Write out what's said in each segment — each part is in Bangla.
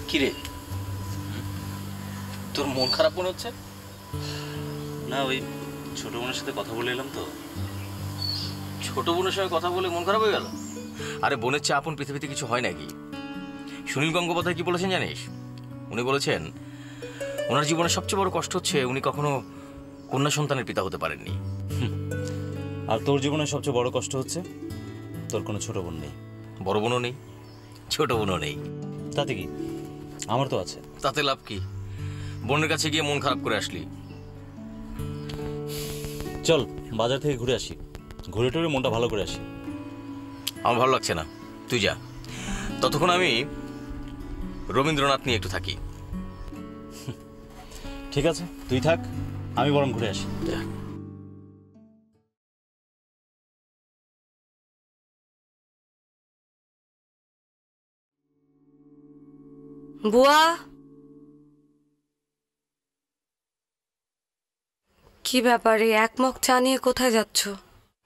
কি রে, তোর মন খারাপ মনে হচ্ছে? না, ওই ছোট বোনের সাথে কথা বলে এলাম তো। ছোট বোনের সঙ্গে কথা বলে মন খারাপ হয়ে গেল? আরে বোনের চেয়ে আপন পৃথিবীতে কিছু হয় নাকি? সুনীল গঙ্গোপাধ্যায় কি বলেছেন জানিস? উনি বলেছেন ওনার জীবনের সবচেয়ে বড় কষ্ট হচ্ছে উনি কখনো কন্যা সন্তানের পিতা হতে পারেননি। আর তোর জীবনের সবচেয়ে বড় কষ্ট হচ্ছে তোর কোনো ছোট বোন নেই। বড় বোনও নেই, ছোট বোনও নেই। তাতে কি, আমার তো আছে। তাতে লাভ কি? বোনের কাছে গিয়ে মন খারাপ করে আসলি। চল বাজার থেকে ঘুরে আসি, ঘুরে টুরে মনটা ভালো করে আসি। আমার ভালো লাগছে না, তুই যা। ততক্ষণ আমি রবীন্দ্রনাথ নিয়ে একটু থাকি। ঠিক আছে, তুই থাক, আমি বরং ঘুরে আসি। যা। বুয়া, কি ব্যাপারে এক মগ চা নিয়ে কোথায় যাচ্ছ?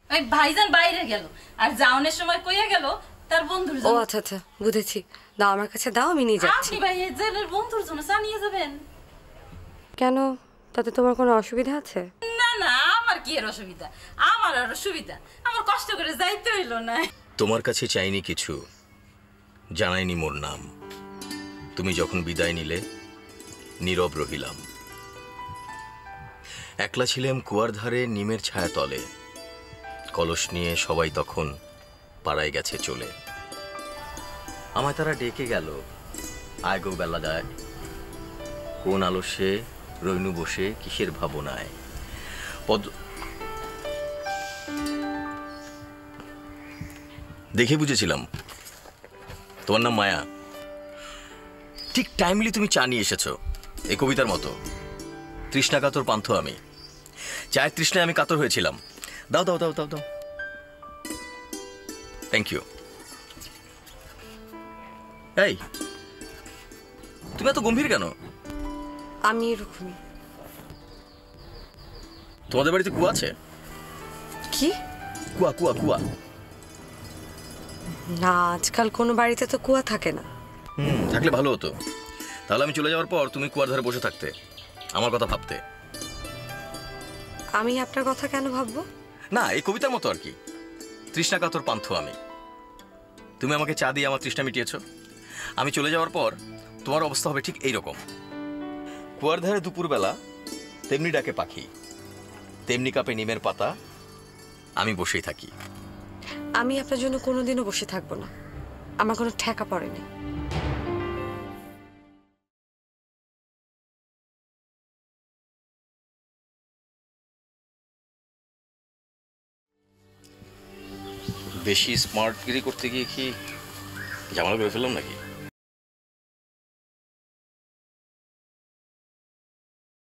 ওই ভাইজান বাইরে গেল, আর যাওনের সময় কইয়া গেল তার বন্ধুর ও জন্য। আচ্ছা আচ্ছা, বুঝেছি। দাও আমার কাছে দাও, আমি নিয়ে যাচ্ছি। আপনি ভাই জেলের বন্ধুর জন্য চা নিয়ে যাবেন? কেন, তাতে তোমার কোনো অসুবিধা আছে? না না, আমার কি এর অসুবিধা? আমার আর সুবিধা, আমার কষ্ট করে যাইতে হইল না। তোমার কাছে চাইনি কিছু, জানাইনি মোর নাম। তুমি যখন বিদায় নিলে নীরব রহিলাম। একলা ছিলাম কুয়ার ধারে নিমের ছায়া তলে। কলস নিয়ে সবাই তখন পাড়ায় গেছে চলে। আমায় তারা ডেকে গেল, আয় গো বেলা যায়, কোন আলস্যে রইনু বসে কিসের ভাবনায়। দেখে বুঝেছিলাম তোমার নাম মায়া। ঠিক টাইমলি তুমি চা নিয়ে এসেছো, এই কবিতার মতো। তৃষ্ণা কাতর পান্থ আমি, চায়ের তৃষ্ণায় আমি কাতর হয়েছিলাম। দাও দাও দাও দাও দাও। Thank you. এই, তুমি এত গম্ভীর কেন? আমি এরকমই। তোমাদের বাড়িতে কুয়া আছে? কি? কুয়া কুয়া কুয়া? না, আজকাল কোনো বাড়িতে তো কুয়া থাকে না। থাকলে ভালো হতো। তাহলে আমি চলে যাওয়ার পর তুমি কুয়ার ধারে বসে থাকতে, আমার কথা ভাবতে। আমি আপনার কথা কেন ভাববো? না, এই কবিতার মতো আর কি। তৃষ্ণা কাতর পান্থ আমি। তুমি আমাকে চা দিয়ে আমার তৃষ্ণা মিটিয়েছ। আমি চলে যাওয়ার পর তোমার অবস্থা হবে ঠিক এইরকম। কুয়ার ধারে দুপুরবেলা তেমনি ডাকে পাখি, তেমনি কাপে নিমের পাতা, আমি বসেই থাকি। আমি আপনার জন্য কোনোদিনও বসে থাকবো না, আমার কোনো ঠেকা পড়েনি। বেশি স্মার্টগিরি করতে গিয়ে কি ঝামেলা করে ফেললাম নাকি?